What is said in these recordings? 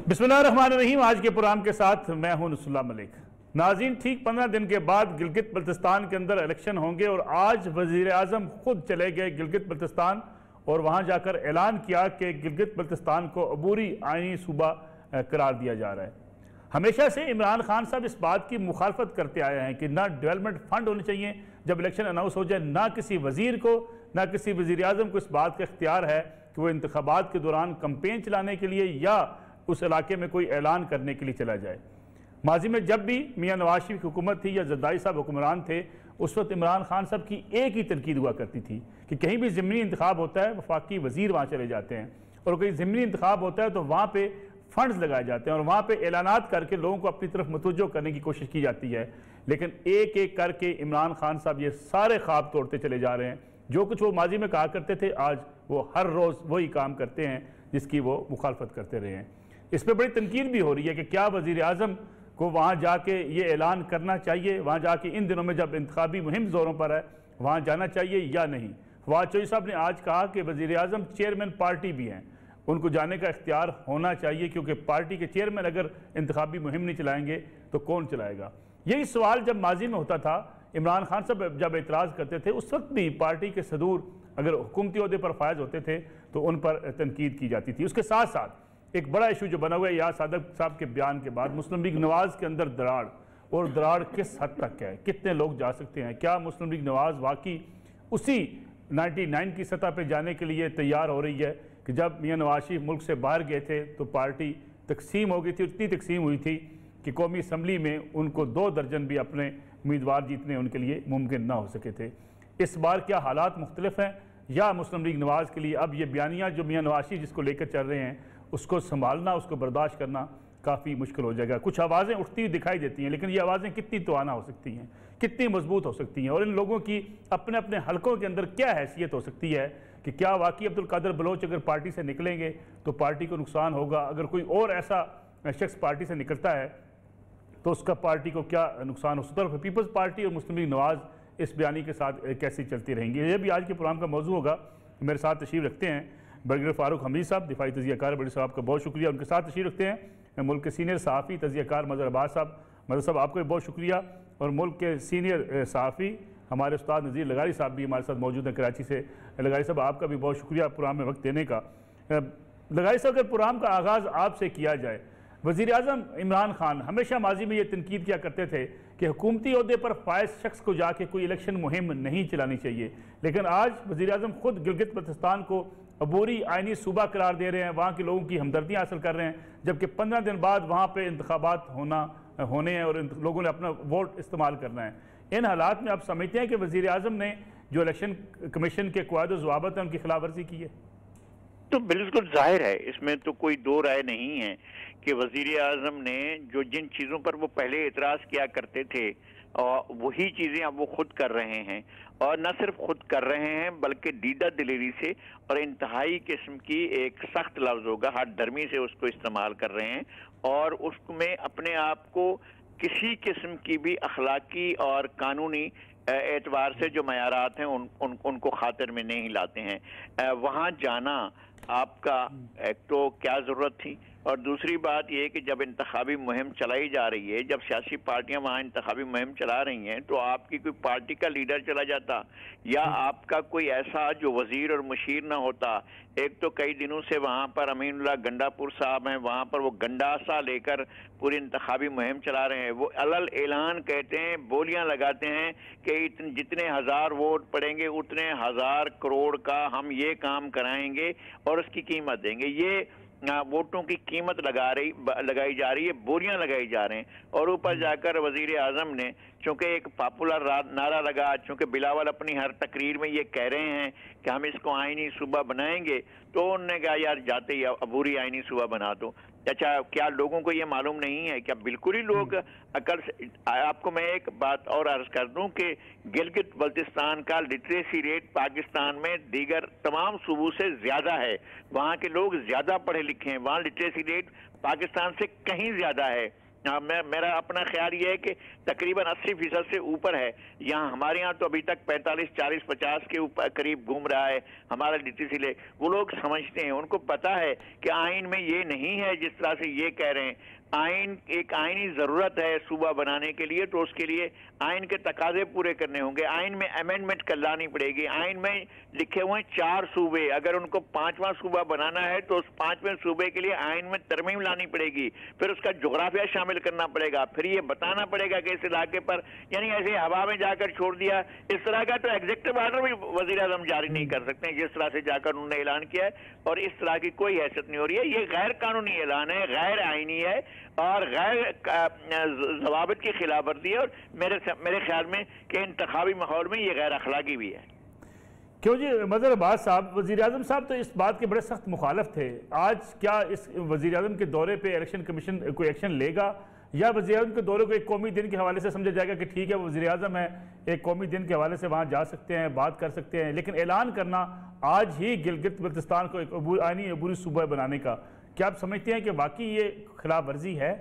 बिस्मिल्लाहिर्रहमानिर्रहीम। आज के प्रोग्राम के साथ मैं हूं नसरुल्लाह मलिक। नाज़रीन, ठीक 15 दिन के बाद गिलगित बल्तिस्तान के अंदर इलेक्शन होंगे और आज वज़ीर आज़म खुद चले गए गिलगित बल्तिस्तान और वहां जाकर ऐलान किया कि गिलगित बल्तिस्तान को अबूरी आइनी सूबा करार दिया जा रहा है। हमेशा से इमरान खान साहब इस बात की मुखालफत करते आए हैं कि ना डेवलपमेंट फंड होने चाहिए जब इलेक्शन अनाउंस हो जाए, ना किसी वजीर को ना किसी वज़ीर आज़म को इस बात का इख्तियार है कि वो इंतखाबात के दौरान कैंपेन चलाने के लिए या उस इलाके में कोई ऐलान करने के लिए चला जाए। माजी में जब भी मियाँ नवाज शरीफ की हुकूमत थी या जरदारी साहब हुक्मरान थे, उस वक्त इमरान खान साहब की एक ही तनकीद हुआ करती थी कि कहीं भी ज़िमनी इंतखाब होता है वफाकी वज़ीर वहाँ चले जाते हैं, और कहीं ज़िमनी इंतखाब होता है तो वहाँ पर फंड्स लगाए जाते हैं और वहाँ पर ऐलानात करके लोगों को अपनी तरफ मुतवज्जो करने की कोशिश की जाती है। लेकिन एक एक करके इमरान खान साहब ये सारे ख्वाब तोड़ते चले जा रहे हैं। जो कुछ वो माजी में कहा करते थे, आज वो हर रोज़ वही काम करते हैं जिसकी वो मुखालफत करते रहे हैं। इस पर बड़ी तनकीद भी हो रही है कि क्या वज़ीर आज़म को वहाँ जाके ये ऐलान करना चाहिए, वहाँ जाके इन दिनों में जब इंतखाबी मुहिम ज़ोरों पर है वहाँ जाना चाहिए या नहीं। फवाद चौधरी साहब ने आज कहा कि वज़ीर आज़म चेयरमैन पार्टी भी हैं, उनको जाने का इख्तियार होना चाहिए, क्योंकि पार्टी के चेयरमैन अगर इंतखाबी मुहिम नहीं चलाएंगे तो कौन चलाएगा। यही सवाल जब माजी में होता था, इमरान खान साहब जब एतराज़ करते थे उस वक्त भी पार्टी के सदूर अगर हुकूमती ओहदे पर फायज होते थे तो उन पर तनकीद की जाती थी। उसके साथ साथ एक बड़ा इशू जो बना हुआ है यार सादक साहब के बयान के बाद, मुस्लिम लीग नवाज़ के अंदर दराड़, और दराड़ किस हद तक है, कितने लोग जा सकते हैं, क्या मुस्लिम लीग नवाज़ वाकई उसी 99 की सतह पर जाने के लिए तैयार हो रही है कि जब मियाँ नवाज शरीफ मुल्क से बाहर गए थे तो पार्टी तकसीम हो गई थी, इतनी तकसीम हुई थी कि कौमी असम्बली में उनको 2 दर्जन भी अपने उम्मीदवार जीतने उनके लिए मुमकिन ना हो सके थे। इस बार क्या हालात मुख्तलिफ हैं या मुस्लिम लीग नवाज़ के लिए अब ये बयानिया जो मियाँ नवाज शरीफ जिसको लेकर चल रहे हैं उसको संभालना, उसको बर्दाश्त करना काफ़ी मुश्किल हो जाएगा। कुछ आवाज़ें उठती हुई दिखाई देती हैं, लेकिन ये आवाज़ें कितनी तवाना हो सकती हैं, कितनी मजबूत हो सकती हैं, और इन लोगों की अपने अपने हलकों के अंदर क्या हैसियत हो सकती है कि क्या वाकई अब्दुल कादिर बलोच अगर पार्टी से निकलेंगे तो पार्टी को नुकसान होगा, अगर कोई और ऐसा शख्स पार्टी से निकलता है तो उसका पार्टी को क्या नुकसान हो सकता है। पीपल्स पार्टी और मुस्लिम लीग नवाज़ इस बयानी के साथ कैसे चलती रहेंगी, ये भी आज के प्रोग्राम का मौजू होगा। मेरे साथ तशरीफ़ रखते हैं ब्रिगेडियर फारूक हमीद साहब, दिफाई तज़कियाकार, बड़ी साहब का बहुत शुक्रिया। उनके साथ तशरीफ़ रखते हैं मुल्क के सीनियर सहाफ़ी तज़कियाकार मज़हर अब्बास साहब। मज़हर साहब आपको भी बहुत शुक्रिया। और मुल्क के सीनियर सहाफ़ी हमारे उस्ताद नज़ीर लगारी साहब भी हमारे साथ मौजूद हैं कराची से। लगारी साहब आपका भी बहुत शुक्रिया प्रोग्राम में वक्त देने का। लगारी साहब, अगर प्रोग्राम का आगाज़ आपसे किया जाए, वज़ीर आज़म इमरान खान हमेशा माजी में ये तनकीद किया करते थे कि हुकूमती ओहदे पर फायज शख्स को जाके कोई इलेक्शन मुहिम नहीं चलानी चाहिए, लेकिन आज वज़ीर आज़म खुद गिलगित बल्तिस्तान को अबूरी आइनी सूबा करार दे रहे हैं, वहाँ के लोगों की हमदर्दियाँ हासिल कर रहे हैं, जबकि 15 दिन बाद वहाँ पर इंतखाबात होने हैं और लोगों ने अपना वोट इस्तेमाल करना है। इन हालात में आप समझते हैं कि वज़ीर आज़म ने जो इलेक्शन कमीशन के क़वायद और ज़वाबित हैं उनकी खिलाफ वर्जी की है? तो बिल्कुल जाहिर है, इसमें तो कोई दो राय नहीं है कि वज़ीर आज़म ने जो जिन चीज़ों पर वो पहले एतराज़ किया करते थे और वही चीज़ें अब वो खुद कर रहे हैं, और न सिर्फ खुद कर रहे हैं बल्कि दीदा दिलेरी से और इंतहाई किस्म की एक सख्त लफ्ज़ होगा हर धर्मी से उसको इस्तेमाल कर रहे हैं, और उसमें अपने आप को किसी किस्म की भी अखलाकी और कानूनी एतबार से जो मयारात हैं उनको खातिर में नहीं लाते हैं। वहाँ जाना आपका एक तो क्या ज़रूरत थी, और दूसरी बात यह कि जब इंतखाबी मुहिम चलाई जा रही है, जब सियासी पार्टियां वहाँ इंतखाबी मुहिम चला रही हैं, तो आपकी कोई पार्टी का लीडर चला जाता या आपका कोई ऐसा जो वजीर और मुशीर ना होता। एक तो कई दिनों से वहाँ पर अमीनुल्लाह गंडापुर साहब हैं, वहाँ पर वो गंडासा लेकर पूरी इंतखाबी मुहिम चला रहे हैं। वो अलल ऐलान कहते हैं, बोलियां लगाते हैं कि जितने 1000 वोट पड़ेंगे उतने 1000 करोड़ का हम ये काम कराएंगे और उसकी कीमत देंगे। ये वोटों की कीमत लगाई जा रही है, बोलियां लगाई जा रहे हैं, और ऊपर जाकर वजीर आजम ने चूंकि एक पॉपुलर नारा लगा, चूंकि बिलावल अपनी हर तकरीर में ये कह रहे हैं कि हम इसको आईनी सूबा बनाएंगे, तो उन्होंने कहा यार जाते ही अबूरी आईनी सूबा बना दो। अच्छा, क्या लोगों को ये मालूम नहीं है? क्या बिल्कुल ही लोग अकल से? आपको मैं एक बात और अर्ज कर दूं कि गिलगित बल्तिस्तान का लिटरेसी रेट पाकिस्तान में दीगर तमाम सूबों से ज्यादा है। वहाँ के लोग ज्यादा पढ़े लिखे हैं, वहाँ लिटरेसी रेट पाकिस्तान से कहीं ज्यादा है। मेरा अपना ख्याल ये है कि तकरीबन 80% से ऊपर है। यहाँ हमारे यहाँ तो अभी तक 45, 40, 50 के ऊपर करीब घूम रहा है हमारा DTC ले। वो लोग समझते हैं, उनको पता है कि आइन में ये नहीं है जिस तरह से ये कह रहे हैं। आइन एक आइनी ज़रूरत है सूबा बनाने के लिए, तो उसके लिए आइन के तकाजे पूरे करने होंगे। आइन में अमेंडमेंट कर लानी पड़ेगी। आइन में लिखे हुए 4 सूबे, अगर उनको 5वां सूबा बनाना है तो उस 5वें सूबे के लिए आइन में तरमीम लानी पड़ेगी, फिर उसका जोग्राफिया शामिल करना पड़ेगा, फिर ये बताना पड़ेगा कि इस इलाके पर, यानी ऐसे हवा में जाकर छोड़ दिया इस तरह का तो एग्जीक्यूटिव ऑर्डर भी वज़ीर आज़म जारी नहीं कर सकते जिस तरह से जाकर उन्होंने ऐलान किया है। और इस तरह की कोई हैसियत नहीं हो रही है। ये गैर कानूनी ऐलान है, गैर आइनी है और गैर ज़वाबित की खिलाफ वर्जी है। और मेरे ख्याल में कि इंतखाबी माहौल में ये गैर अखलाकी भी है। क्यों जी मज़हर अब्बास साहब, वज़ीर आज़म साहब तो इस बात के बड़े सख्त मुखालफ थे। आज क्या इस वज़ीर आज़म के दौरे पे इलेक्शन कमीशन कोई एक्शन लेगा, या वज़ीर आज़म के दौरे को एक कौमी दिन के हवाले से समझा जाएगा कि ठीक है वज़ीर आज़म है, एक कौमी दिन के हवाले से वहाँ जा सकते हैं, बात कर सकते हैं, लेकिन ऐलान करना आज ही गिलगित बल्तिस्तान को एक आइनी अबूरी सूबा बनाने का, क्या आप समझते हैं कि वाकई ये खिलाफ वर्जी है?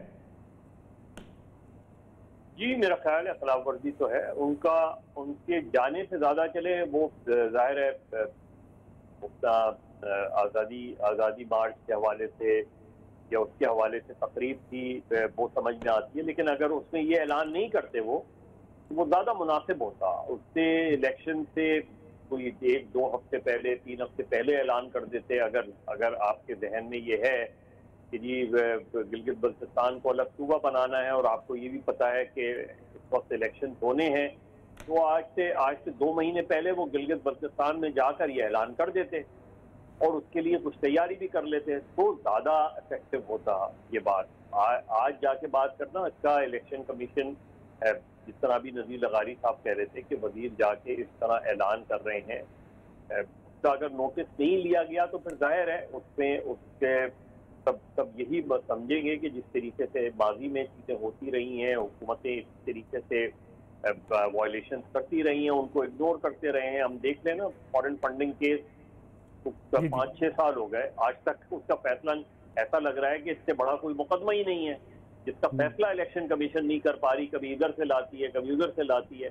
जी मेरा ख्याल है खिलाफ वर्जी तो है। उनके जाने से ज़्यादा चले वो जाहिर है आज़ादी मार्च के हवाले से या उसके हवाले से तकरीब थी, वो समझ में आती है। लेकिन अगर उसमें ये ऐलान नहीं करते वो ज़्यादा मुनासिब होता। उससे इलेक्शन से कोई 1-2 हफ्ते पहले, 3 हफ्ते पहले ऐलान कर देते। अगर आपके जहन में ये है कि जी गिलगित बल्तिस्तान को अलग सूबा बनाना है और आपको ये भी पता है कि इस वक्त इलेक्शन होने हैं, तो आज से 2 महीने पहले वो गिलगित बल्तिस्तान में जाकर ये ऐलान कर देते और उसके लिए कुछ तैयारी भी कर लेते, तो ज़्यादा इफेक्टिव होता ये बात। आज जाके बात करना, इसका इलेक्शन कमीशन जिस तरह अभी नज़ीर लगारी साहब कह रहे थे कि वजीर जाके इस तरह ऐलान कर रहे हैं, उसका अगर नोटिस नहीं लिया गया तो फिर जाहिर है उसके सब यही समझेंगे कि जिस तरीके से माजी में चीज़ें होती रही हैं, हुकूमतें इस तरीके से वायलेशन करती रही हैं, उनको इग्नोर करते रहे हैं। हम देख लें ना फॉरेन फंडिंग केस, उसका 5-6 साल हो गए, आज तक उसका फैसला ऐसा लग रहा है कि इससे बड़ा कोई मुकदमा ही नहीं है जिसका फैसला इलेक्शन कमीशन नहीं कर पा रही। कभी इधर से लाती है, कभी उधर से लाती है।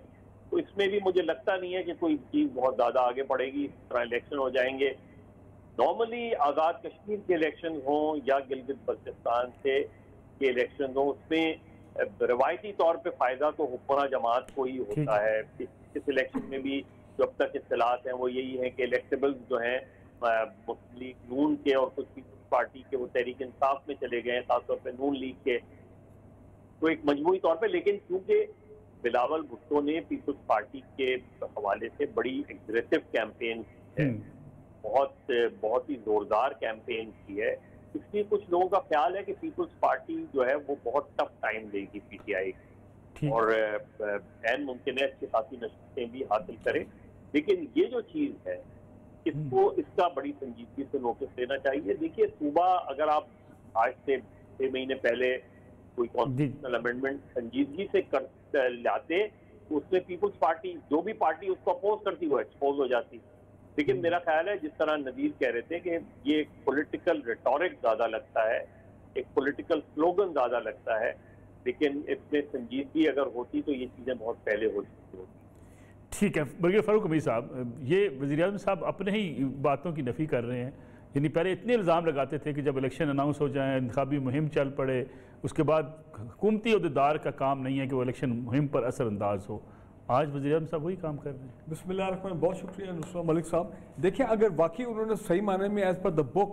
तो इसमें भी मुझे लगता नहीं है कि कोई चीज़ बहुत ज़्यादा आगे बढ़ेगी। इस तरह इलेक्शन हो जाएंगे। नॉर्मली आज़ाद कश्मीर के इलेक्शन हों या गिलगित बल्तिस्तान से के इलेक्शन हों, उसमें रवायती तौर पे फ़ायदा तो हुक्मरान जमात को ही होता है। इस इलेक्शन में भी जो अब तक इत्तलात हैं वो यही है कि इलेक्टेबल्स जो हैं मुस्लिम लीग नून के और कुछ पीपल्स पार्टी के वो तहरीक इंसाफ में चले गए हैं, खासतौर पर नून लीग के, तो एक मजमूई तौर पे। लेकिन क्योंकि बिलावल भुट्टो ने पीपल्स पार्टी के हवाले से बड़ी एग्रेसिव कैंपेन की है, बहुत ही जोरदार कैंपेन की है, इसलिए कुछ लोगों का ख्याल है कि पीपल्स पार्टी जो है वो बहुत टफ टाइम देगी PTI और एन मुमकिन है इसकी खासी नशस्तें भी हासिल करे। लेकिन ये जो चीज़ है इसका बड़ी संजीदगी से नोटिस लेना चाहिए। देखिए सूबा अगर आप आज से 6 महीने पहले कोई कॉन्स्टिट्यूशनल अमेंडमेंट संजीदगी से कर लाते तो उसमें पीपल्स पार्टी जो भी पार्टी उसको अपोज करती वो एक्सपोज हो जाती। लेकिन मेरा ख्याल है जिस तरह नज़ीर कह रहे थे कि ये एक पॉलिटिकल रिटोरिक ज़्यादा लगता है, एक पॉलिटिकल स्लोगन ज़्यादा लगता है, लेकिन इसमें संजीदगी अगर होती तो ये चीज़ें बहुत पहले हो चुकी होती। ठीक है बल्कि फ़ारूक अमीर साहब, ये वज़ीर-ए-आज़म साहब अपने ही बातों की नफ़ी कर रहे हैं। यानी पहले इतने इल्ज़ाम लगाते थे कि जब इलेक्शन अनाउंस हो जाए, इंतखाबी मुहिम चल पड़े, उसके बाद हुकूमती अहदेदार का काम नहीं है कि वो इलेक्शन मुहिम पर असरअंदाज हो। आज वज़ीर-ए-आज़म साहब वही काम कर रहे हैं। बिस्मिल्लाह, बहुत शुक्रिया नुसरत मलिक साहब। देखिए अगर वाकई उन्होंने सही माने में as per the book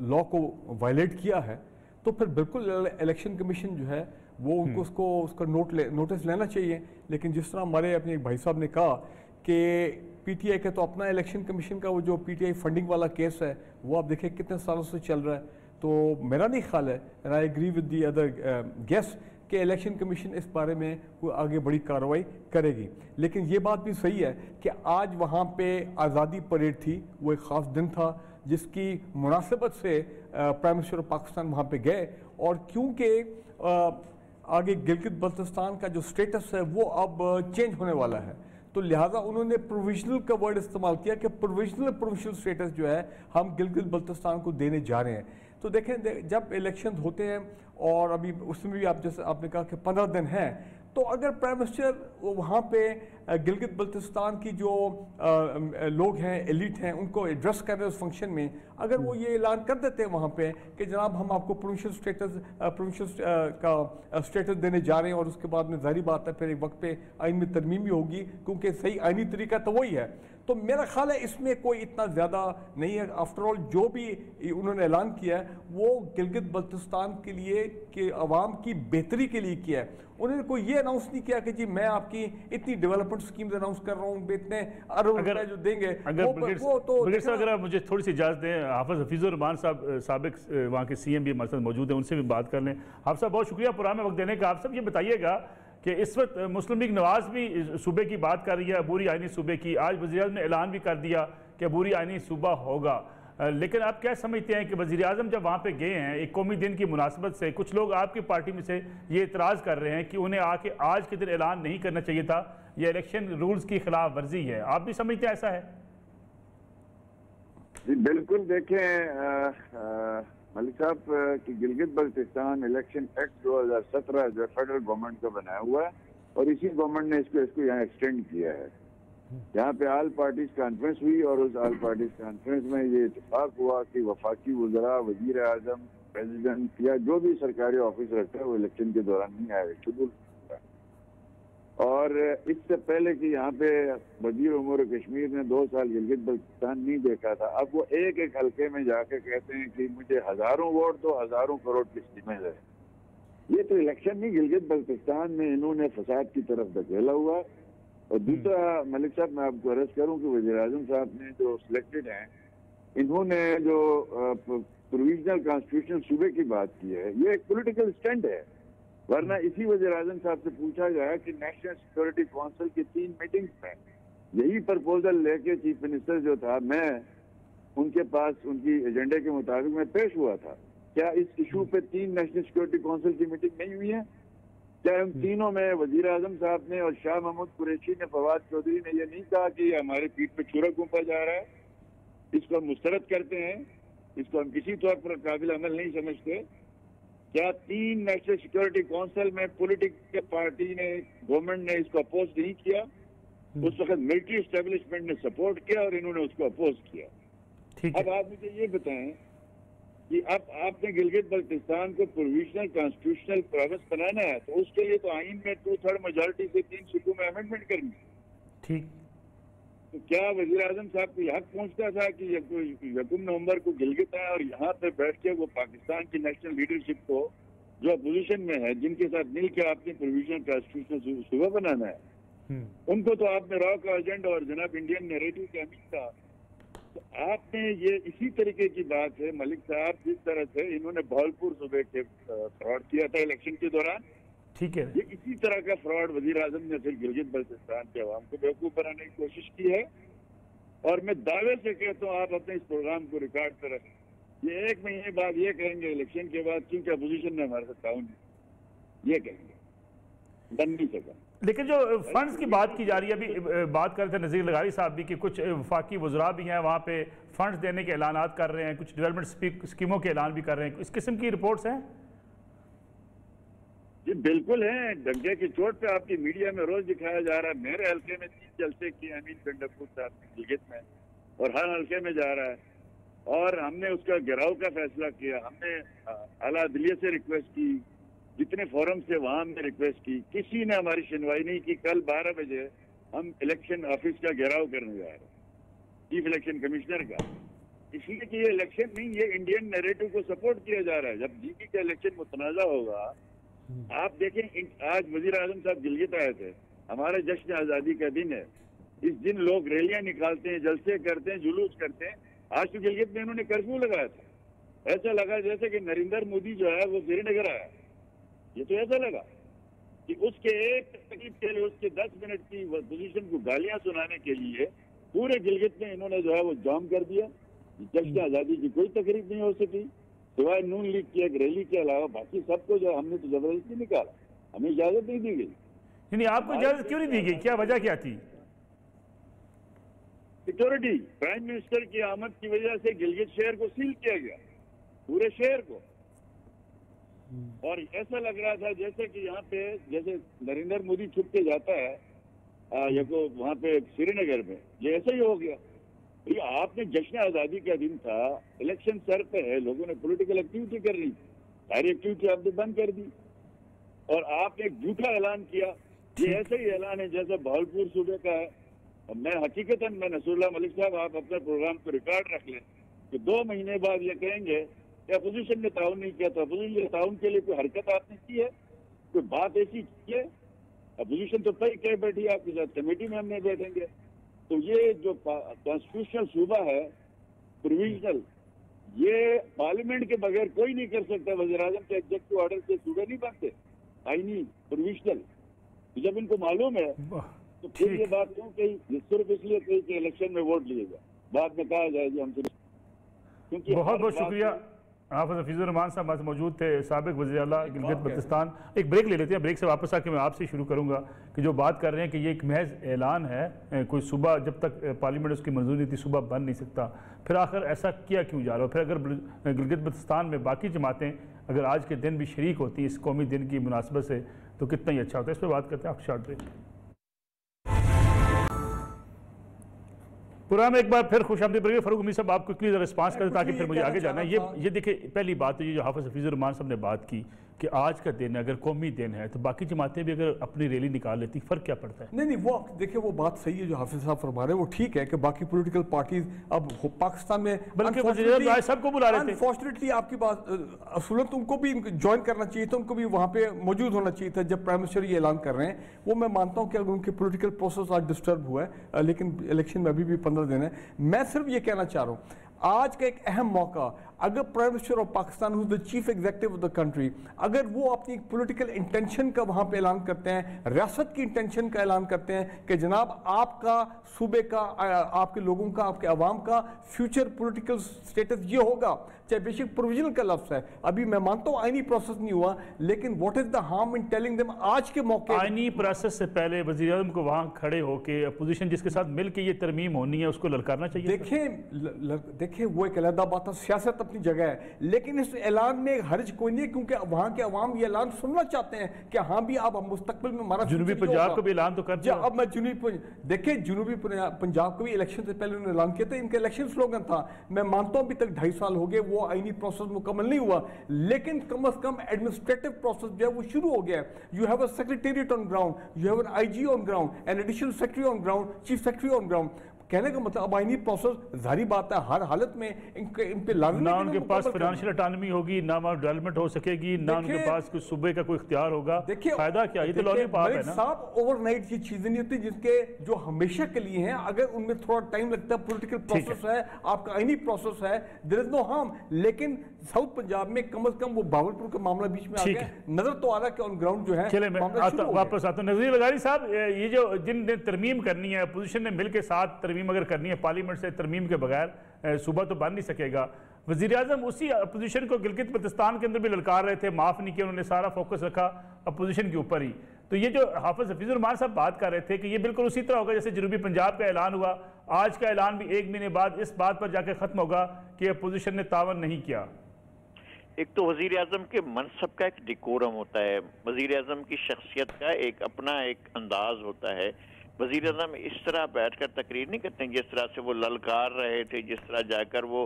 law को वायलेट किया है तो फिर बिल्कुल इलेक्शन कमीशन जो है वो उनको उसका नोटिस लेना चाहिए। लेकिन जिस तरह हमारे अपने एक भाई साहब ने कहा कि PTI का तो अपना इलेक्शन कमीशन का वो जो PTI फंडिंग वाला केस है वो आप देखिए कितने सालों से चल रहा है, तो मेरा नहीं ख्याल है, and I agree with the other guest कि इलेक्शन कमीशन इस बारे में कोई आगे बड़ी कार्रवाई करेगी। लेकिन ये बात भी सही है कि आज वहाँ पे आज़ादी परेड थी, वो एक ख़ास दिन था जिसकी मुनासिबत से प्राइम मिनिस्टर ऑफ पाकिस्तान वहाँ पे गए, और क्योंकि आगे गिलगित बल्तिस्तान का जो स्टेटस है वो अब चेंज होने वाला है, तो लिहाजा उन्होंने प्रोविजनल का वर्ड इस्तेमाल किया कि प्रोविजनल स्टेटस जो है हम गिलगित बल्तिस्तान को देने जा रहे हैं। तो देखें जब इलेक्शन होते हैं और अभी उसमें भी आप जैसे आपने कहा कि 15 दिन हैं, तो अगर प्राइम मिनिस्टर वहाँ पे गिलगित बल्तिस्तान की जो लोग हैं, एलिट हैं, उनको एड्रेस कर रहे हैं उस फंक्शन में, अगर वो ये ऐलान कर देते हैं वहाँ पे कि जनाब हम आपको प्रोविंशियल का स्टेटस देने जा रहे हैं, और उसके बाद में जाहिर बात है फिर एक वक्त पे आइन में तरमीम भी होगी, क्योंकि सही आइनी तरीका तो वही है। तो मेरा ख्याल है इसमें कोई इतना ज़्यादा नहीं है। आफ्टर ऑल जो भी उन्होंने ऐलान किया है वो गिलगित बल्तिस्तान के लिए, कि अवाम की बेहतरी के लिए किया है। उन्होंने कोई ये अनाउंस नहीं किया कि जी मैं आपकी इतनी डेवलपमेंट स्कीम्स अनाउंस कर रहा हूँ, इतने अरब रुपए जो देंगे। वो तो अगर आप मुझे थोड़ी सी इजाज़त दें, हाफिज़ हफीज़ुर रहमान साहब साबिक वहाँ के CM भी हमारे साथ मौजूद हैं, उनसे भी बात कर लें। हाफ़िज़ साहब बहुत शुक्रिया पुराना वक्त देने का। आप सब ये बताइएगा कि इस वक्त मुस्लिम लीग नवाज भी सूबे की बात कर रही है, अबूरी आइनी सूबे की। आज वज़ीर-ए-आज़म ने ऐलान भी कर दिया कि अबूरी आइनी सूबा होगा, लेकिन आप क्या समझते हैं कि वज़ीर-ए-आज़म जब वहाँ पे गए हैं एक कौमी दिन की मुनासबत से, कुछ लोग आपकी पार्टी में से ये इतराज़ कर रहे हैं कि उन्हें आके आज के दिन ऐलान नहीं करना चाहिए था, यह इलेक्शन रूल्स की खिलाफ वर्जी है। आप भी समझते हैं ऐसा है? जी बिल्कुल। देखें मलिक साहब कि गिलगित बल्तिस्तान इलेक्शन एक्ट 2017 जो फेडरल गवर्नमेंट का बनाया हुआ है, और इसी गवर्नमेंट ने इसको यहाँ एक्सटेंड किया है। यहाँ पे आल पार्टीज कॉन्फ्रेंस हुई और उस आल पार्टीज कॉन्फ्रेंस में ये इत्तेफाक हुआ कि वफाकी वज़रा, वज़ीर आज़म, प्रेसिडेंट या जो भी सरकारी ऑफिस रखता है वो इलेक्शन के दौरान नहीं आएगा, शेड्यूल। और इससे पहले कि यहाँ पे वज़ीर उमूर कश्मीर ने 2 साल गिलगित बल्तिस्तान नहीं देखा था, अब वो एक एक हल्के में जाके कहते हैं कि मुझे हजारों वोट दो, हजारों करोड़ की स्कीमें है। ये तो इलेक्शन नहीं, गिलगित बल्तिस्तान में इन्होंने फसाद की तरफ धकेला हुआ। और दूसरा मलिक साहब मैं आपको अर्ज करूं कि वज़ीर-ए-आज़म साहब ने जो सिलेक्टेड हैं, इन्होंने जो प्रोविजनल कॉन्स्टिट्यूशन सूबे की बात की है, ये एक पॉलिटिकल स्टंट है। वरना इसी वज़ीर-ए-आज़म साहब से पूछा जाए कि नेशनल सिक्योरिटी काउंसिल की 3 मीटिंग्स में यही प्रपोजल लेके चीफ मिनिस्टर जो था, मैं उनके पास उनकी एजेंडे के मुताबिक मैं पेश हुआ था। क्या इस इशू पे 3 नेशनल सिक्योरिटी काउंसिल की मीटिंग नहीं हुई है? क्या उन तीनों में वज़ीर-ए-आज़म साहब ने और शाह महमूद कुरैशी ने, फवाद चौधरी ने ये नहीं कहा कि हमारे पीठ पे छुरा घूंपा जा रहा है, इसको हम मुस्तरद करते हैं, इसको हम किसी तौर पर काबिल अमल नहीं समझते? क्या 3 नेशनल सिक्योरिटी काउंसिल में पॉलिटिकल पार्टी ने, गवर्नमेंट ने इसको अपोज नहीं किया? उस वक्त मिलिट्री एस्टेब्लिशमेंट ने सपोर्ट किया और इन्होंने उसको अपोज किया। अब आप मुझे ये बताएं कि अब आपने गिलगित बल्तिस्तान को प्रोविजनल कॉन्स्टिट्यूशनल प्रोविंस बनाना है, तो उसके लिए तो आइन में 2/3 मेजॉरिटी से 3 सूबों में अमेंडमेंट करनी है। ठीक। तो क्या वज़ीर-ए-आज़म साहब को हक पहुंचता था कि 1 नवंबर को गिलगित है और यहाँ पे बैठ के वो पाकिस्तान की नेशनल लीडरशिप को जो अपोजिशन में है, जिनके साथ मिल के आपने प्रोविजनल कॉन्स्टिट्यूशनल सूबा बनाना है, उनको तो आपने रॉ का एजेंडा और जनाब इंडियन नैरेटिव के अमीर था। तो आपने ये इसी तरीके की बात है मलिक साहब, जिस तरह से इन्होंने भावलपुर सूबे के फ्रॉड किया था इलेक्शन के दौरान, ठीक है, ये इसी तरह का फ्रॉड वज़ीर-ए-आज़म ने फिर गिलगित बल्तिस्तान के अवाम को बेवकूफ़ बनाने की कोशिश की है। और मैं दावे से कहता हूँ, आप अपने इस प्रोग्राम को रिकॉर्ड कर रखें, ये 1 महीने बाद ये कहेंगे इलेक्शन के बाद क्योंकि अपोजिशन ने हमारे साथ ताउन ये कहेंगे, बन नहीं सका। लेकिन जो फंड्स की बात की जा रही है, अभी बात कर रहे थे नज़ीर लगारी साहब भी कि कुछ वफाकी वज़रा भी हैं वहाँ पे फंड्स देने के ऐलानात कर रहे हैं, कुछ डेवलपमेंट स्कीमों के ऐलान भी कर रहे हैं, इस किस्म की रिपोर्ट्स हैं? जी बिल्कुल है। डंके की चोट पे आपकी मीडिया में रोज दिखाया जा रहा है। मेरे हल्के में 3 जलसे किए अमीन गंडकपुर साहब गिलगित में, और हर हल्के में जा रहा है, और हमने उसका घेराव का फैसला किया। हमने आला अदलिया से रिक्वेस्ट की, जितने फोरम से वहां हमने रिक्वेस्ट की, किसी ने हमारी सुनवाई नहीं की। कल 12 बजे हम इलेक्शन ऑफिस का घेराव करने जा रहे हैं, चीफ इलेक्शन कमिश्नर का, इसलिए कि ये इलेक्शन नहीं, ये इंडियन नैरेटिव को सपोर्ट किया जा रहा है। जब जीपी का इलेक्शन मुतनाज़ा होगा, आप देखें आज वज़ीर-ए-आज़म साहब गिलगित आए थे, हमारे जश्न आज़ादी का दिन है, इस दिन लोग रैलियां निकालते हैं, जलसे करते हैं, जुलूस करते हैं। आज तो गिलगित में इन्होंने कर्फ्यू लगाया था, ऐसा लगा जैसे कि नरेंद्र मोदी जो है वो श्रीनगर आया। ये तो ऐसा लगा कि उसके एक तकलीफ के लिए, उसके 10 मिनट की पोजीशन को गालियां सुनाने के लिए पूरे गिलगित में इन्होंने जो है वो जाम कर दिया। जश्न आज़ादी की कोई तकरीब नहीं हो सकी सिवाय नून लीग की एक रैली के अलावा। बाकी सबको जो हमने तो जबरदस्ती निकाला, हमें इजाजत नहीं दी गई। नहीं, आपको इजाजत क्यों नहीं दी गई? क्या वजह क्या थी? सिक्योरिटी। प्राइम मिनिस्टर की आमद की वजह से गिलगित शहर को सील किया गया। पूरे शहर को। और ऐसा लग रहा था जैसे कि यहाँ पे जैसे नरेंद्र मोदी छुप के जाता है या को वहाँ पे श्रीनगर में, ये ऐसा ही हो गया। ये आपने जश्न आज़ादी का दिन था, इलेक्शन सर पे है, लोगों ने पॉलिटिकल एक्टिविटी कर रही, सारी एक्टिविटी आपने बंद कर दी और आपने एक झूठा ऐलान किया। ये ऐसा ही ऐलान है जैसा भावलपुर सूबे का है। मैं हकीकतन मैं नसरुल्लाह मलिक साहब, आप अपने प्रोग्राम को रिकॉर्ड रख लें कि 2 महीने बाद ये कहेंगे कि अपोजिशन ने ताउन नहीं किया, तो अपोजिशन के ताउन के लिए कोई हरकत आपने की है, कोई बात ऐसी की है? अपोजिशन तो कई कह बैठी है आपके साथ, कमेटी में हम नहीं बैठेंगे। तो ये जो कॉन्स्टिट्यूशनल सूबा है प्रोविजनल, ये पार्लियामेंट के बगैर कोई नहीं कर सकता। वज़ीर-ए-आज़म के एग्जीक्यूटिव ऑर्डर से सूबे नहीं बनते, आईनी प्रोविजनल। जब इनको मालूम है तो फिर ये बात क्यों कही? सिर्फ इसलिए कही कि इलेक्शन में वोट लिएगा, बाद में कहा जाएगी हमसे। क्योंकि बहुत बहुत शुक्रिया। हाफिज हफीजुर रहमान साहब हमारे मौजूद थे, साबिक वज़ीर आला गिलगित बल्तिस्तान। एक ब्रेक ले लेते हैं, ब्रेक से वापस आके मैं आपसे शुरू करूंगा कि जो बात कर रहे हैं कि ये एक महज ऐलान है, कोई सूबा जब तक पार्लियामेंट उसकी मंजूरी नहीं थी सूबा बन नहीं सकता, फिर आखिर ऐसा किया क्यों जा रहा है? फिर अगर गिलगित बल्तिस्तान में बाकी जमातें अगर आज के दिन भी शरीक होती हैं इस कौमी दिन की मुनासबत से तो कितना ही अच्छा होता है। इस पर बात करते हैं, आप शॉर्ट ब्रेक। प्रोग्राम एक बार फिर खुश आमदीद। फरूक उम्मीद साहब आप क्विकली रिस्पांस करें ताकि फिर मुझे आगे जाना है। ये देखिए पहली बात तो ये जो हाफिज हफीजुर रहमान साहब ने बात की कि आज का दिन अगर कौमी दिन है तो बाकी जमातें भी अगर अपनी रैली निकाल लेती, फर्क क्या पड़ता है? नहीं, वो देखिए वो बात सही है जो हाफिज साहब फरमा रहे हैं, वो ठीक है कि बाकी पॉलिटिकल पार्टीज अब पाकिस्तान में बल्कि सबको बुला रहे थे। अनफॉर्चुनेटली आपकी बात असूलन तो उनको भी ज्वाइन करना चाहिए था, उनको भी वहाँ पे मौजूद होना चाहिए था जब प्राइम मिनिस्टर ये ऐलान कर रहे हैं। वो मैं मानता हूँ कि अगर उनके पोलिटिकल प्रोसेस आज डिस्टर्ब हुआ है, लेकिन इलेक्शन में अभी भी 15 दिन है। मैं सिर्फ ये कहना चाह रहा हूँ आज का एक अहम मौका, अगर prime minister of Pakistan who the chief executive of the country, अगर वो अपनी पॉलिटिकल इंटेंशन का वहाँ पे ऐलान करते हैं, रियासत की इंटेंशन का ऐलान करते हैं कि जनाब आपका सूबे का, आपके लोगों का, आपके अवाम का फ्यूचर पॉलिटिकल स्टेटस ये होगा, चाहे बेशक प्रोविजनल का लफ्ज़ है। अभी मैं मानता हूँ आईनी प्रोसेस नहीं हुआ, लेकिन what is the harm in telling them आज के मौके? आईनी प्रोसेस से पहले वज़ीर आज़म को वहाँ खड़े होकर अपोजिशन जिसके साथ मिल के ये तरमीम होनी है उसको ललकारना चाहिए। देखिए वो एक अलग बात है, सियासत अपनी जगह है, लेकिन इस ऐलान में हर्ज कोई नहीं है क्योंकि वहाँ के अवाम ये ऐलान सुनना चाहते हैं कि हाँ भी आप मुस्तकबिल में हमारा जनूबी पंजाब को भी ऐलान तो कर दिया। अब मैं देखिए जनूबी पंजाब को भी इलेक्शन से पहले उन्होंने ऐलान किया था, इनका इलेक्शन स्लोगन था। मैं मानता हूँ अभी तक 2.5 साल हो गए, वो आईनी प्रोसेस मुकम्मल नहीं हुआ, लेकिन कम अज कम एडमिनिस्ट्रेटिव प्रोसेस जो है वो शुरू हो गया है। You have a secretariat on ground, you have an IG on ground, an additional secretary on ground, chief secretary on ground. कहने का मतलब अब आईनी प्रोसेस जारी बात है हर हालत में इन पे लाजमी ना उनके पास फाइनेंशियल अटॉनमी होगी, ना डेवलपमेंट हो सकेगी, ना उनके पास कुछ सूबे का कोई इख्तियार होगा। देखिए फायदा क्या? ये तो लॉलीपॉप है ना साहब। ओवरनाइट ये चीजें नहीं होती जिसके जो हमेशा के लिए हैं, अगर उनमें थोड़ा टाइम लगता है, पॉलिटिकल प्रोसेस है, आपका आईनी प्रोसेस है, देयर इज नो हार्म। लेकिन साउथ पंजाब में कम से कम वो भावलपुर का मामला बीच में आ गया, नजर तो आ रहा है कि ऑन ग्राउंड जो है। चले मैं वापस आता हूँ नज़ीर लगारी साहब, ये जो जिन तरमीम करनी है अपोजिशन ने मिलकर साथ तरमीम अगर करनी है, पार्लियामेंट से तरमीम के बगैर सूबा तो बन नहीं सकेगा। वज़ीर आज़म उसी अपोजिशन को गिलगित बल्तिस्तान के अंदर भी ललकार रहे थे, माफ़ नहीं किया उन्होंने, सारा फोकस रखा अपोजिशन के ऊपर ही। तो ये जो हाफिज हफीजुर रहमान साहब बात कर रहे थे कि ये बिल्कुल उसी तरह होगा जैसे जनूबी पंजाब का ऐलान हुआ, आज का ऐलान भी 1 महीने बाद इस बात पर जाकर खत्म होगा कि अपोजिशन ने तावन नहीं किया। एक तो वज़ीर आज़म के मनसब का एक डिकोरम होता है, वज़ीर आज़म की शख्सियत का एक अपना एक अंदाज होता है। वज़ीर आज़म इस तरह बैठकर तकरीर नहीं करते जिस तरह से वो ललकार रहे थे, जिस तरह जाकर वो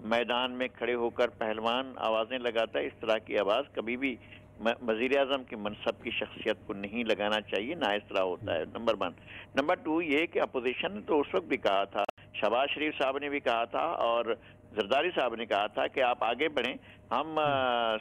मैदान में खड़े होकर पहलवान आवाज़ें लगाता है, इस तरह की आवाज़ कभी भी वज़ीर आज़म के मनसब की शख्सियत को नहीं लगाना चाहिए, ना इस तरह होता है। नंबर 1। नंबर 2 ये कि अपोजिशन ने तो उस वक्त भी कहा था, शहबाज शरीफ साहब ने भी कहा था और जरदारी साहब ने कहा था कि आप आगे बढ़ें, हम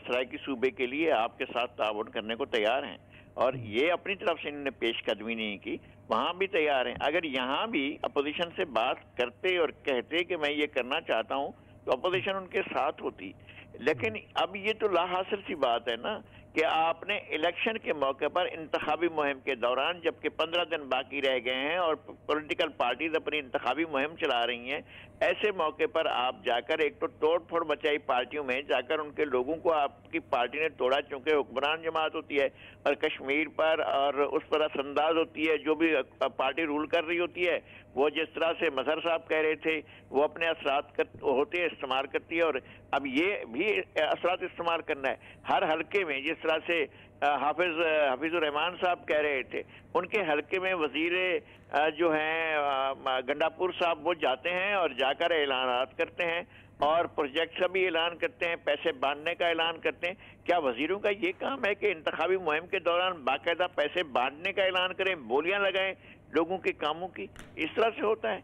सराइकी सूबे के लिए आपके साथ ताउन करने को तैयार हैं। और ये अपनी तरफ से इन्होंने पेशकदमी नहीं की, वहाँ भी तैयार हैं। अगर यहाँ भी अपोजिशन से बात करते और कहते कि मैं ये करना चाहता हूँ तो अपोजिशन उनके साथ होती। लेकिन अब ये तो लाहासिल सी बात है ना कि आपने इलेक्शन के मौके पर इंतखाबी मुहिम के दौरान, जबकि 15 दिन बाकी रह गए हैं और पॉलिटिकल पार्टीज अपनी इंतखाबी मुहिम चला रही हैं, ऐसे मौके पर आप जाकर एक तो तोड़ फोड़ मचाई पार्टियों में जाकर उनके लोगों को आपकी पार्टी ने तोड़ा, चूंकि हुक्मरान जमात होती है और कश्मीर पर और उस पर असंदाज होती है, जो भी पार्टी रूल कर रही होती है वो जिस तरह से मजहर साहब कह रहे थे वो अपने असरात होते हैं इस्तेमाल करती है, और अब ये भी असरात इस्तेमाल करना है हर हलके में। जिस तरह से हाफिजुर रहमान साहब कह रहे थे, उनके हलके में वजीर जो हैं गंडापुर साहब वो जाते हैं और जाकर ऐलानात करते हैं और प्रोजेक्ट का भी ऐलान करते हैं, पैसे बांटने का ऐलान करते हैं। क्या वजीरों का ये काम है कि इंतखाबी मुहिम के दौरान बाकायदा पैसे बांटने का ऐलान करें, बोलियां लगाएं लोगों के कामों की? इस तरह से होता है?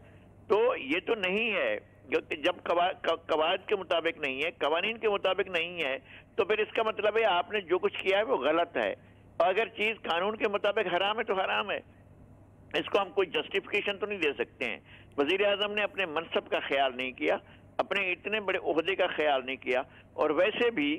तो ये तो नहीं है। जब कवायद के मुताबिक नहीं है, कवानीन के मुताबिक नहीं है, तो फिर इसका मतलब है आपने जो कुछ किया है वो गलत है। और अगर चीज कानून के मुताबिक हराम है तो हराम है, इसको हम कोई जस्टिफिकेशन तो नहीं दे सकते हैं। वजीर आजम ने अपने मनसब का ख्याल नहीं किया, अपने इतने बड़े ओहदे का ख्याल नहीं किया, और वैसे भी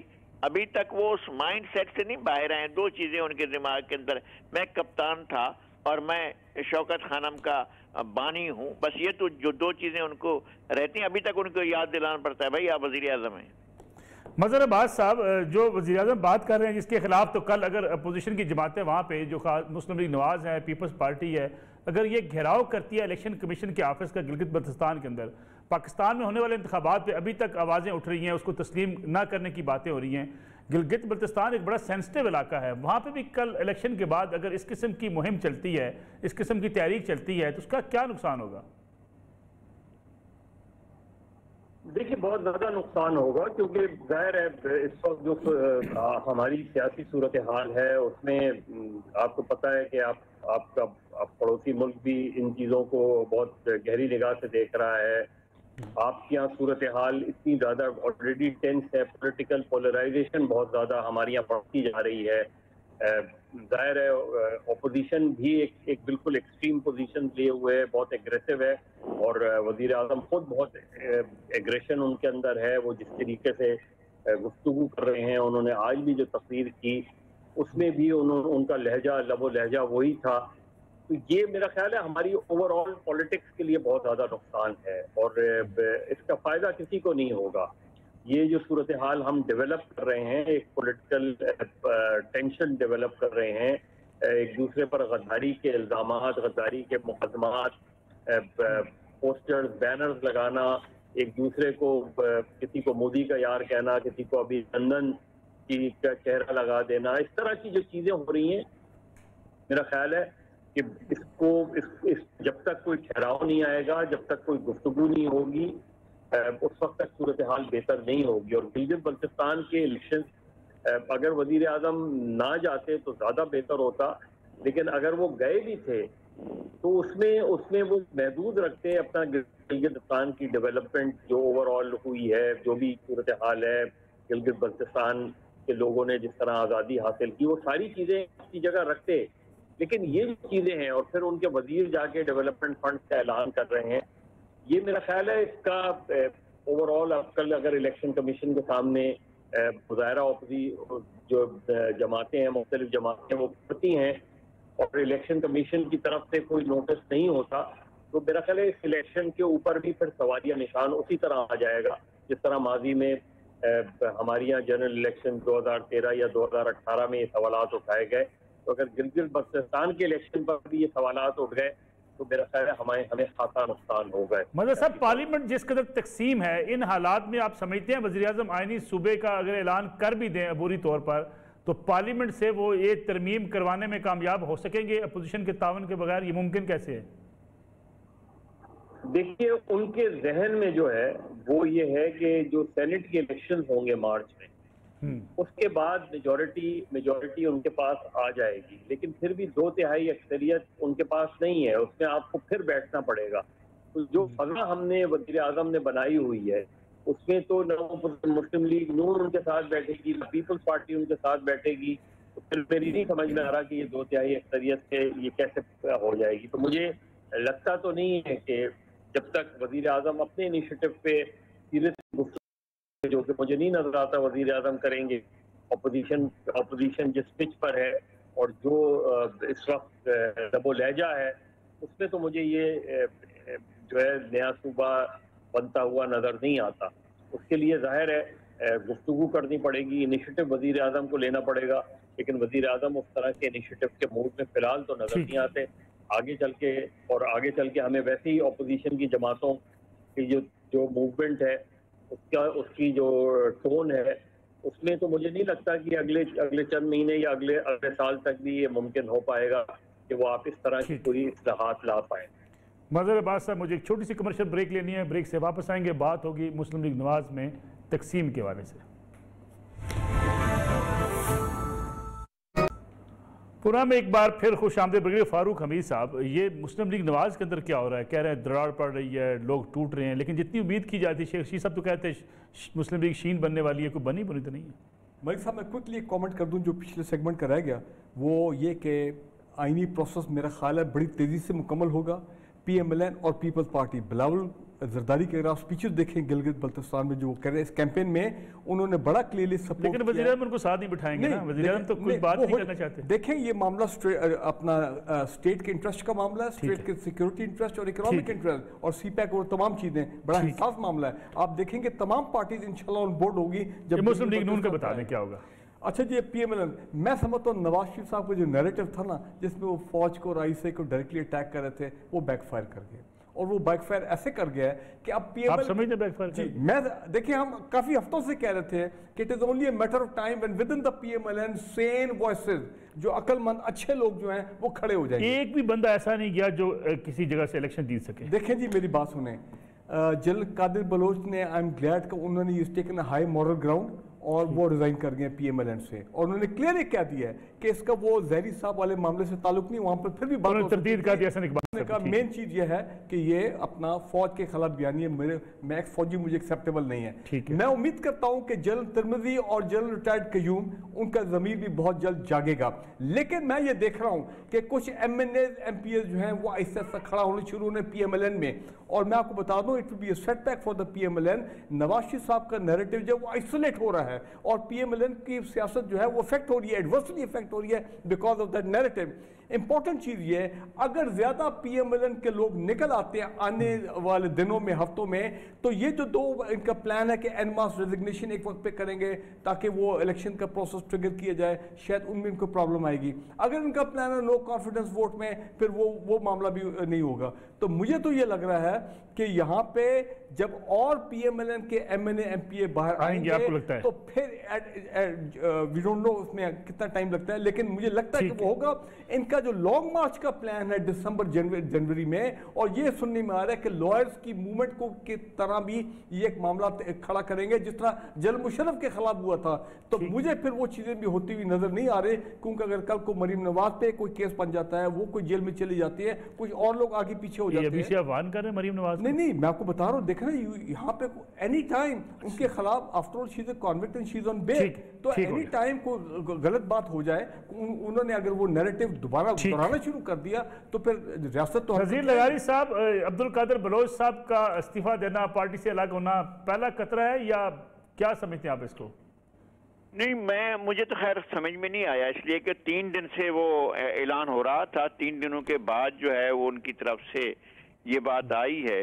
अभी तक वो उस माइंड सेट से नहीं बाहर आए। दो चीजें उनके दिमाग के अंदर, मैं कप्तान था और मैं शौकत खानम का बानी हूं, बस ये तो जो दो चीजें उनको रहती हैं, अभी तक उनको याद दिलाना पड़ता है भाई आप वजीर आजम हैं। मजहर अब्बास साहब, जो वज़ीर आज़म बात कर रहे हैं जिसके खिलाफ, तो कल अगर अपोजिशन की जमातें वहाँ पे जो मुस्लिम लीग नवाज़ है, पीपल्स पार्टी है, अगर ये घेराव करती है इलेक्शन कमीशन के ऑफिस का गिलगित बल्तिस्तान के अंदर, पाकिस्तान में होने वाले इंतखाबात पे अभी तक आवाज़ें उठ रही हैं, उसको तस्लीम ना करने की बातें हो रही हैं। गिलगित बल्तिस्तान एक बड़ा सेंसिटिव इलाका है, वहाँ पे भी कल इलेक्शन के बाद अगर इस किस्म की मुहिम चलती है, इस किस्म की तहरीक चलती है, तो उसका क्या नुकसान होगा? देखिए, बहुत ज़्यादा नुकसान होगा, क्योंकि जाहिर है इस वक्त जो हमारी सियासी सूरत हाल है उसमें आपको पता है कि आपका पड़ोसी मुल्क भी इन चीज़ों को बहुत गहरी निगाह से देख रहा है। आपके यहाँ सूरत हाल इतनी ज़्यादा ऑलरेडी टेंस है, पॉलिटिकल पोलराइजेशन बहुत ज़्यादा हमारे यहाँ बढ़ती जा रही है। जाहिर है ऑपोजिशन भी एक बिल्कुल एक्सट्रीम पोजीशन लिए हुए है, बहुत एग्रेसिव है, और वजीर आजम खुद बहुत एग्रेशन उनके अंदर है। वो जिस तरीके से गुफ्तगू कर रहे हैं, उन्होंने आज भी जो तकरीर की उसमें भी उनका लहजा, लबो लहजा वही था। तो ये मेरा ख्याल है हमारी ओवरऑल पॉलिटिक्स के लिए बहुत ज़्यादा नुकसान है, और इसका फ़ायदा किसी को नहीं होगा। ये जो सूरत हाल हम डेवलप कर रहे हैं, एक पॉलिटिकल टेंशन डेवलप कर रहे हैं, एक दूसरे पर गद्दारी के इल्ज़ामात, गद्दारी के मुकदमात, पोस्टर्स, बैनर्स लगाना, एक दूसरे को किसी को मोदी का यार कहना, किसी को अभिनंदन की का चेहरा लगा देना, इस तरह की जो चीज़ें हो रही हैं, मेरा ख्याल है कि इस जब तक कोई ठहराव नहीं आएगा, जब तक कोई गुफ्तगू नहीं होगी, उस वक्त तक सूरत हाल बेहतर नहीं होगी। और गिलगित बल्तिस्तान के इलेक्शन अगर वजीर आजम ना जाते तो ज़्यादा बेहतर होता, लेकिन अगर वो गए भी थे तो उसमें वो महदूद रखते हैं अपना गिलगित बल्तिस्तान की डेवलपमेंट जो ओवरऑल हुई है, जो भी सूरत हाल है, गिलगित बल्तिस्तान के लोगों ने जिस तरह आज़ादी हासिल की, वो सारी चीज़ें अपनी जगह रखते। लेकिन ये जो चीज़ें हैं, और फिर उनके वजीर जाके डेवलपमेंट फंड का ऐलान कर रहे हैं, ये मेरा ख्याल है इसका ओवरऑल अब कल अगर इलेक्शन कमीशन के सामने मुज़ाहरा जो जमातें हैं, मुख्तलिफ जमातें वो करती हैं, और इलेक्शन कमीशन की तरफ से कोई नोटिस नहीं होता, तो मेरा ख्याल है इस इलेक्शन के ऊपर भी फिर सवालिया निशान उसी तरह आ जाएगा जिस तरह माजी में हमारे यहाँ जनरल इलेक्शन 2013 या 2018 में ये सवालात उठाए गए। तो अगर गिलगित बल्तिस्तान के इलेक्शन पर भी ये सवालात उठ गए तो मेरा ख्याल है हमें खासा नुकसान हो गए। मतलब साहब, पार्लियामेंट जिस कदर तकसीम है, इन हालात में आप समझते हैं वज़ीर आज़म आईनी सूबे का अगर ऐलान कर भी दें अबूरी तौर पर, तो पार्लियामेंट से वो ये तरमीम करवाने में कामयाब हो सकेंगे? अपोजिशन के तावन के बगैर ये मुमकिन कैसे है? देखिए, उनके जहन में जो है वो ये है कि जो सेनेट के इलेक्शन होंगे मार्च में, उसके बाद मेजॉरिटी उनके पास आ जाएगी, लेकिन फिर भी 2/3 अक्सरियत उनके पास नहीं है, उसमें आपको फिर बैठना पड़ेगा। तो जो फजा हमने वज़ीर आज़म ने बनाई हुई है उसमें तो न मुस्लिम लीग नून उनके साथ बैठेगी, न पीपल्स पार्टी उनके साथ बैठेगी, तो फिर मेरी नहीं समझ में आ रहा कि ये 2/3 अक्सरियत से ये कैसे हो जाएगी। तो मुझे लगता तो नहीं है कि जब तक वज़ीर आज़म अपने इनिशिएटिव पे सीरियस, जो कि मुझे नहीं नजर आता वजीर आजम करेंगे, अपोजिशन जिस पिच पर है और जो इस वक्त दबो लहजा है, उसमें तो मुझे ये जो है नया सूबा बनता हुआ नजर नहीं आता। उसके लिए जाहिर है गुफ्तगू करनी पड़ेगी, इनिशिएटिव वजीर आजम को लेना पड़ेगा, लेकिन वजीर आजम उस तरह के इनिशिएटिव के मूड में फिलहाल तो नजर नहीं आते। आगे चल के हमें वैसे ही अपोजिशन की जमातों की जो मूवमेंट है उसकी जो टोन है, उसमें तो मुझे नहीं लगता कि अगले चंद महीने या अगले साल तक भी ये मुमकिन हो पाएगा कि वो आप इस तरह की कोई इस्लाहात ला पाए। मज़हर अब्बास साहब, मुझे एक छोटी सी कमर्शियल ब्रेक लेनी है, ब्रेक से वापस आएंगे, बात होगी मुस्लिम लीग नवाज में तकसीम के हवाले से। पुरा में एक बार फिर खुश आमदीद ब्रिगेडियर फारूक हमीद साहब, ये मुस्लिम लीग नवाज के अंदर क्या हो रहा है? कह रहे हैं दरार पड़ रही है, लोग टूट रहे हैं, लेकिन जितनी उम्मीद की जाती है, शेख रशीद साहब तो कहते हैं मुस्लिम लीग शीन बनने वाली है, कोई बनी तो नहीं है। मलिक साहब, मैं क्विकली एक कमेंट कर दूं, जो पिछले सेगमेंट का रह गया वो ये कि आइनी प्रोसेस मेरा ख्याल है बड़ी तेज़ी से मुकम्मल होगा। PMLN और पीपल्स पार्टी, बिलावल जरदारी के अगर आप स्पीचेस देखें गिलगित बल्तिस्तान में जो वो कर रहे हैं इस कैंपेन में, उन्होंने बड़ा क्लियरली सपोर्ट किया। लेकिन वज़ीर आज़म उनको साथ नहीं बिठाएंगे ना, वज़ीर आज़म तो कुछ बात नहीं करना चाहते। देखें, ये मामला अपना स्टेट के इंटरेस्ट का मामला है, स्टेट के सिक्योरिटी इंटरेस्ट और इकोनॉमिक इंटरेस्ट और CPAC और तमाम चीज़ें, बड़ा हिसास मामला है। आप देखेंगे तमाम पार्टीज इंशाल्लाह ऑन बोर्ड होगी जब मुस्लिम लीग नून का बता दें क्या होगा। अच्छा जी, PMLN, मैं समझता हूँ नवाज शरीफ साहब का जो नैरेटिव था ना, जिसमें वो फौज को और ISI को डायरेक्टली अटैक कर रहे थे, वो बैकफायर कर गया। और वो बैकफायर ऐसे कर गया है कि अब PMLN, आप समझते बैकफायर जी, मैं देखिए, हम काफी हफ्तों से कह रहे थे कि it is only a matter of time when with in the PMLN Sen voices, जो अक्लमंद अच्छे लोग जो हैं वो खड़े हो जाएंगे। एक भी बंदा ऐसा नहीं गया जो किसी जगह से इलेक्शन जीत सके। देखें जी, मेरी बात सुने, जनरल कादिर बलोच ने, आई एम ग्लैड का उन्होंने taken a high moral ground और वो रिजाइन कर गए PMLN से, और उन्होंने क्लियरली कह दिया है कि इसका वो जहरी साहब वाले मामले से ताल्लुक नहीं, वहां पर फिर भी बात तरदीद का दिया का मेन चीज ये है कि ये अपना फौज के खिलाफ बयानी है, मैं एक फौजी, मुझे एक्सेप्टेबल नहीं है। मैं उम्मीद करता हूं कि जनरल तिरमिज़ी और जनरल रिटायर्ड कयूम, उनका ज़मीर भी बहुत जल्द जागेगा। लेकिन मैं ये देख रहा हूं कि कुछ MNAs MPs जो हैं वो ऐसा ऐसा खड़ा होने शुरू होने PMLN में, और मैं आपको बता दूं it will be a setback for the PMLN। Nawaz Sharif साहब का नैरेटिव जो वो आइसोलेट हो रहा है और PMLN की सियासत जो है वो इफेक्ट हो रही है, एडवर्सली इफेक्ट हो रही है because of that narrative. Important चीज ये है, अगर ज्यादा PMLN के लोग निकल आते हैं आने वाले दिनों में, हफ्तों में, तो ये जो दो इनका प्लान है कि एन मास रेजिग्नेशन एक वक्त पे करेंगे ताकि वो इलेक्शन का प्रोसेस ट्रिगर किया जाए, शायद उनमें इनको प्रॉब्लम आएगी। अगर इनका प्लान है नो कॉन्फिडेंस वोट में, फिर वो मामला भी नहीं होगा। तो मुझे तो ये लग रहा है कि यहाँ पे जब और PMLN के MNA MPA बाहर आएंगे आपको लगता है? तो फिर वी डोंट नो उसमें कितना टाइम लगता है, लेकिन मुझे लगता है कि वो होगा। इनका जो लॉन्ग मार्च का प्लान है दिसंबर जनवरी में, और ये सुनने में आ रहा है कि लॉयर्स की मूवमेंट को की तरह भी ये एक मामला खड़ा करेंगे जिस तरह जनरल मुशर्रफ के खिलाफ हुआ था। तो मुझे फिर वो चीजें भी होती हुई नजर नहीं आ रही, क्योंकि अगर कल को मरीम नवाज पे कोई केस बन जाता है, वो कोई जेल में चली जाती है, कुछ और लोग आगे पीछे हो जाते हैं। अफवान कर रहे हैं मरीम नवाज? नहीं, मैं आपको बता रहा हूँ, देख रहे हैं यहाँ पे एनी टाइम उनके खिलाफ, after all she is convict and she is on bail, तो एनी टाइम कोई गलत बात हो जाए, उन्होंने अगर वो नैरेटिव दोबारा दोहराना शुरू कर दिया तो फिर रियासत तो। वज़ीर लगारी साहब, अब्दुल कादिर बलोच साहब का इस्तीफा देना, पार्टी से अलग होना पहला खतरा है या क्या समझते हैं आप इसको? नहीं, मुझे तो खैर समझ में नहीं आया, इसलिए कि 3 दिन से वो ऐलान हो रहा था, 3 दिनों के बाद जो है वो उनकी तरफ से ये बात आई है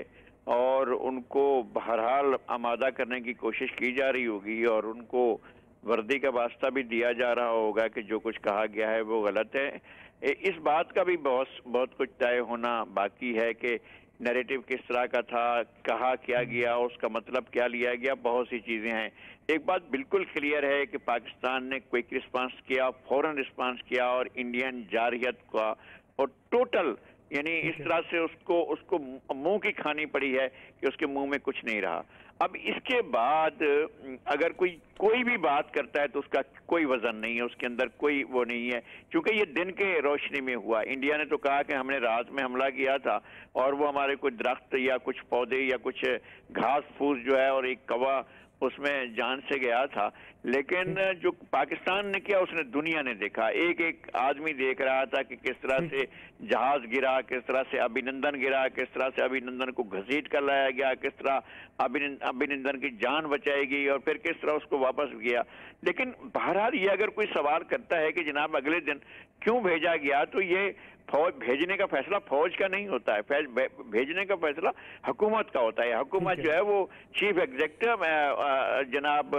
और उनको बहरहाल आमादा करने की कोशिश की जा रही होगी और उनको वर्दी का वास्ता भी दिया जा रहा होगा कि जो कुछ कहा गया है वो गलत है। इस बात का भी बहुत कुछ तय होना बाकी है कि नैरेटिव किस तरह का था, कहा क्या गया, उसका मतलब क्या लिया गया, बहुत सी चीज़ें हैं। एक बात बिल्कुल क्लियर है कि पाकिस्तान ने क्विक रिस्पांस किया, फौरन रिस्पांस किया और इंडियन जारहियत का और टोटल यानी इस तरह से उसको मुंह की खानी पड़ी है कि उसके मुंह में कुछ नहीं रहा। अब इसके बाद अगर कोई भी बात करता है तो उसका कोई वजन नहीं है, उसके अंदर कोई वो नहीं है, क्योंकि ये दिन के रोशनी में हुआ। इंडिया ने तो कहा कि हमने रात में हमला किया था और वो हमारे कोई दरख्त या कुछ पौधे या कुछ घास फूस जो है और एक कौवा उसमें जान से गया था, लेकिन जो पाकिस्तान ने किया उसने दुनिया ने देखा। एक आदमी देख रहा था कि किस तरह से जहाज गिरा, किस तरह से अभिनंदन गिरा, किस तरह से अभिनंदन को घसीट कर लाया गया, किस तरह अभिनंदन की जान बचाई गई और फिर किस तरह उसको वापस गया। लेकिन बहरहाल ये अगर कोई सवाल करता है कि जनाब अगले दिन क्यों भेजा गया, तो ये फौज भेजने का फैसला फौज का नहीं होता है, भेजने का फैसला हुकूमत का होता है। हुकूमत जो है वो चीफ एग्जीक्यूटिव जनाब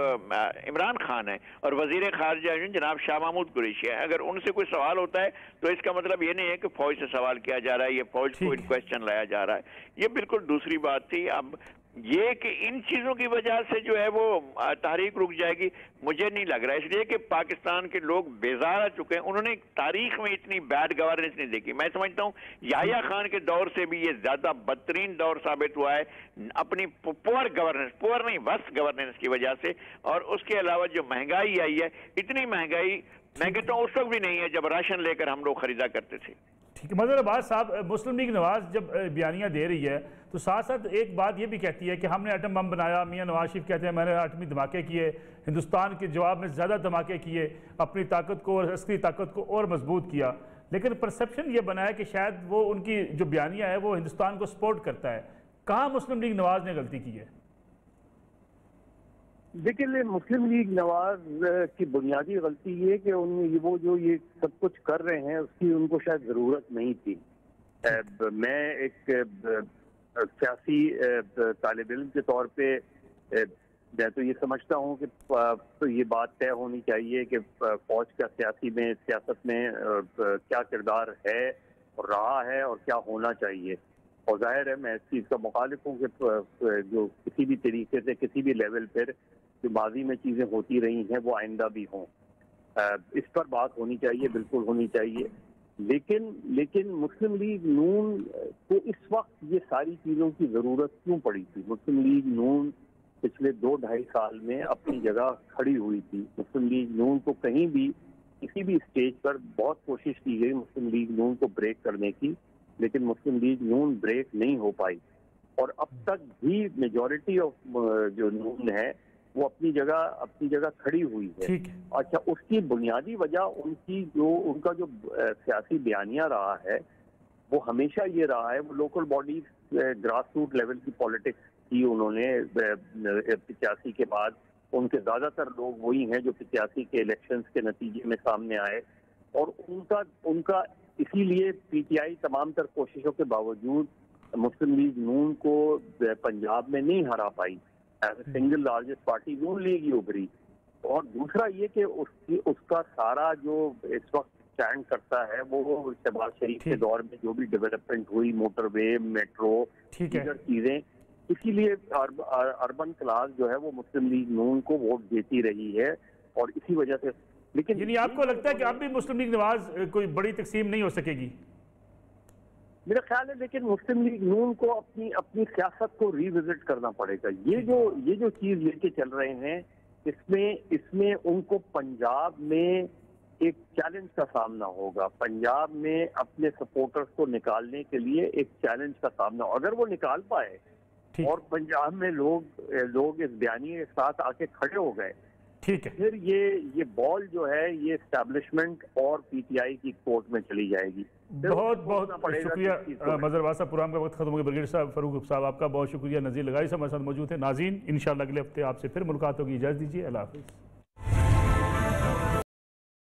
इमरान खान है और वजीर खारजा जनाब शाह महमूद कुरैशी है। अगर उनसे कोई सवाल होता है तो इसका मतलब ये नहीं है कि फौज से सवाल किया जा रहा है, ये फौज को इन क्वेश्चन लाया जा रहा है। ये बिल्कुल दूसरी बात थी। अब ये कि इन चीजों की वजह से जो है वो तारीख रुक जाएगी, मुझे नहीं लग रहा है, इसलिए कि पाकिस्तान के लोग बेजार आ चुके हैं। उन्होंने तारीख में इतनी बैड गवर्नेंस नहीं देखी। मैं समझता हूँ याहिया खान के दौर से भी ये ज्यादा बदतरीन दौर साबित हुआ है अपनी पुअर गवर्नेंस, पुअर नहीं वर्स्ट गवर्नेंस की वजह से। और उसके अलावा जो महंगाई आई है, इतनी महंगाई मैं कहता हूँ उस वक्त भी नहीं है जब राशन लेकर हम लोग खरीदा करते थे। ठीक है, मज़र अब्बास साहब, मुस्लिम लीग नवाज जब बयानियाँ दे रही है तो साथ साथ एक बात ये भी कहती है कि हमने एटम बम बनाया। मियाँ नवाज शरीफ कहते हैं मैंने एटमी धमाके किए, हिंदुस्तान के जवाब में ज़्यादा धमाके किए, अपनी ताकत को और अस्करी ताकत को और मजबूत किया। लेकिन परसेप्शन ये बना है कि शायद वो उनकी जो बयानियाँ है वो हिंदुस्तान को सपोर्ट करता है। कहाँ मुस्लिम लीग नवाज ने गलती की है? देखिए, मुस्लिम लीग नवाज की बुनियादी गलती ये कि वो जो ये सब कुछ कर रहे हैं उसकी उनको शायद ज़रूरत नहीं थी। मैं एक सियासी तालिब इल्म के तौर पे मैं तो ये समझता हूँ कि तो ये बात तय होनी चाहिए कि फौज का सियासत में क्या किरदार है और रहा है और क्या होना चाहिए। और जाहिर है मैं इस चीज़ का मुखालिफ हूँ कि जो किसी भी तरीके से किसी भी लेवल पर जो माजी में चीज़ें होती रही हैं वो आइंदा भी हों, इस पर बात होनी चाहिए, बिल्कुल होनी चाहिए। लेकिन मुस्लिम लीग नून को इस वक्त ये सारी चीज़ों की ज़रूरत क्यों पड़ी थी? मुस्लिम लीग नून पिछले 2-2.5 साल में अपनी जगह खड़ी हुई थी। मुस्लिम लीग नून को कहीं भी किसी भी स्टेज पर बहुत कोशिश की गई मुस्लिम लीग नून को ब्रेक करने की, लेकिन मुस्लिम लीग नून ब्रेक नहीं हो पाई। और अब तक भी मेजॉरिटी ऑफ जो नून है वो अपनी जगह खड़ी हुई है। अच्छा, उसकी बुनियादी वजह उनका जो सियासी बयानिया रहा है वो हमेशा ये रहा है, वो local bodies grass root level की पॉलिटिक्स की उन्होंने 85 के बाद। उनके ज़्यादातर लोग वही हैं जो 85 के इलेक्शंस के नतीजे में सामने आए और उनका इसीलिए पीटीआई तमाम तर कोशिशों के बावजूद मुस्लिम लीग नून को पंजाब में नहीं हरा पाई। सिंगल लार्जेस्ट पार्टी नून लीग ही उभरी। और दूसरा ये कि उसका सारा जो इस वक्त स्टैंड करता है वो शहबाज शरीफ के दौर में जो भी डेवलपमेंट हुई, मोटरवे, मेट्रो, दीगर चीजें, इसीलिए अर्बन क्लास जो है वो मुस्लिम लीग नून को वोट देती रही है और इसी वजह से। लेकिन यानी आपको लगता है कि अब भी मुस्लिम लीग नवाज कोई बड़ी तकसीम नहीं हो सकेगी? मेरा ख्याल है, लेकिन मुस्लिम लीग नून को अपनी सियासत को रिविजिट करना पड़ेगा। ये जो चीज लेके चल रहे हैं इसमें उनको पंजाब में एक चैलेंज का सामना होगा। पंजाब में अपने सपोर्टर्स को निकालने के लिए एक चैलेंज का सामना, अगर वो निकाल पाए और पंजाब में लोग इस बयानी के साथ आके खड़े हो गए, ठीक है, फिर ये बॉल जो है ये एस्टैब्लिशमेंट और पीटीआई की कोर्ट में चली जाएगी। बहुत बहुत शुक्रिया मज़हर अब्बास साहब। प्रोग्राम का वक्त खत्म हो गया। ब्रिगेडियर साहब, फ़ारूक साहब, आपका बहुत शुक्रिया। नज़ीर लगाई साहब हमारे साथ मौजूद है। नाज़रीन, इंशाअल्लाह अगले हफ्ते आपसे फिर मुलाकात होगी। इजाज़त दीजिए, अल्लाह हाफ़िज़।